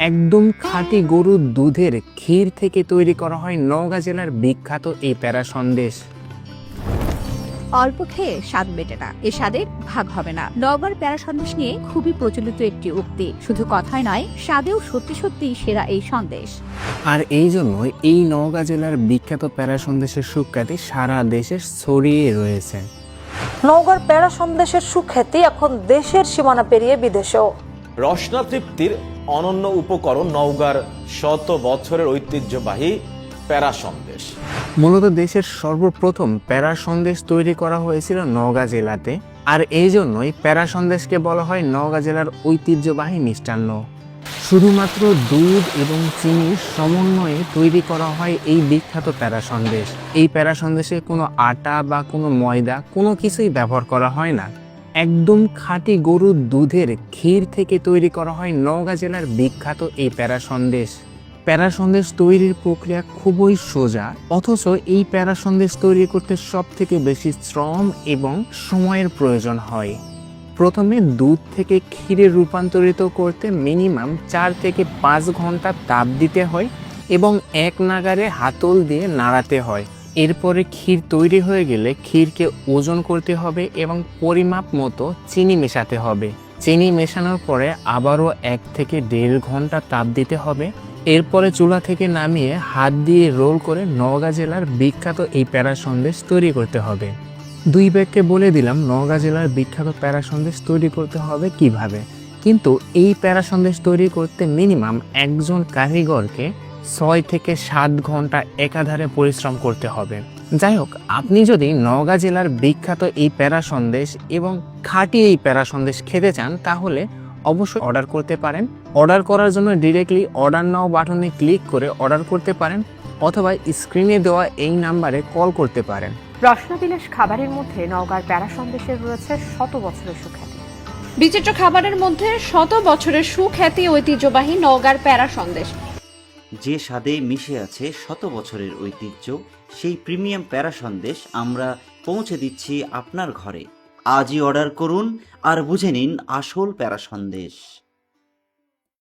একদম খাঁটি গরুর দুধের ক্ষীর থেকে তৈরি করা হয় নওগাঁ জেলার বিখ্যাত এই প্যারা সন্দেশ। অল্প খেয়ে স্বাদ মেটে না, এ স্বাদের ভাগ হবে না। নওগাঁর প্যারা সন্দেশ নিয়ে খুবই প্রচলিত একটি উক্তি, শুধু কথায় নয়, স্বাদেও সত্যি সত্যি সেরা এই সন্দেশ। আর এই জন্যই এই নওগাঁ জেলার বিখ্যাত প্যারা সন্দেশের সুখ্যাতি সারা দেশে ছড়িয়ে রয়েছে। নওগাঁর প্যারা সন্দেশের সুখ্যাতি এখন দেশের সীমানা পেরিয়ে বিদেশেও। রসনা তৃপ্তির অনন্য উপকরণ নওগাঁর শত বছরের ঐতিহ্যবাহী প্যারা সন্দেশ। মূলত দেশের সর্বপ্রথম প্যারা সন্দেশ তৈরি করা হয়েছিল নওগাঁ জেলাতে, আর এই জন্যই প্যারা সন্দেশকে বলা হয় নওগাঁ জেলার ঐতিহ্যবাহী মিষ্টান্ন। শুধুমাত্র দুধ এবং চিনির সমন্বয়ে তৈরি করা হয় এই বিখ্যাত প্যারা সন্দেশ। এই প্যারা সন্দেশে কোনো আটা বা কোনো ময়দা কোনো কিছুই ব্যবহার করা হয় না। একদম খাঁটি গরুর দুধের ক্ষীর থেকে তৈরি করা হয় নওগাঁ জেলার বিখ্যাত এই প্যারা সন্দেশ। প্যারা সন্দেশ তৈরির প্রক্রিয়া খুবই সোজা, অথচ এই প্যারা সন্দেশ তৈরি করতে সব থেকে বেশি শ্রম এবং সময়ের প্রয়োজন হয়। প্রথমে দুধ থেকে ক্ষীরে রূপান্তরিত করতে মিনিমাম 4 থেকে 5 ঘন্টা তাপ দিতে হয় এবং এক নাগাড়ে হাতল দিয়ে নাড়াতে হয়। এরপরে ক্ষীর তৈরি হয়ে গেলে ক্ষীরকে ওজন করতে হবে এবং পরিমাপ মতো চিনি মেশাতে হবে। চিনি মেশানোর পরে আবারও 1 থেকে 1.5 ঘন্টা তাপ দিতে হবে। এরপরে চুলা থেকে নামিয়ে হাত দিয়ে রোল করে নওগাঁ জেলার বিখ্যাত এই প্যারা সন্দেশ তৈরি করতে হবে। দুই ব্যাগকে বলে দিলাম নওগাঁ জেলার বিখ্যাত প্যারা সন্দেশ তৈরি করতে হবে কিভাবে, কিন্তু এই প্যারা সন্দেশ তৈরি করতে মিনিমাম একজন কারিগরকে 6 থেকে 7 ঘন্টা একাধারে পরিশ্রম করতে হবে। যাই হোক, আপনি যদি নওগাঁ জেলার বিখ্যাত এই প্যারা সন্দেশ এবং খাঁটি এই প্যারা সন্দেশ খেতে চান, তাহলে অবশ্যই অর্ডার করতে পারেন। অর্ডার করার জন্য ডিরেক্টলি অর্ডার নাও বাটনে ক্লিক করে অর্ডার করতে পারেন, অথবা স্ক্রিনে দেওয়া এই নাম্বারে কল করতে পারেন। রসনাবিলাস খাবারের মধ্যে নওগাঁর প্যারা সন্দেশের রয়েছে শত বছরের সুখ্যাতি। বিচিত্র খাবারের মধ্যে শত বছরের সুখ্যাতি ঐতিহ্যবাহী নওগাঁর প্যারা সন্দেশ। যে স্বাদে মিশে আছে শত বছরের ঐতিহ্য, সেই প্রিমিয়াম প্যারা সন্দেশ আমরা পৌঁছে দিচ্ছি আপনার ঘরে। আজই অর্ডার করুন আর বুঝে নিন আসল প্যারা সন্দেশ।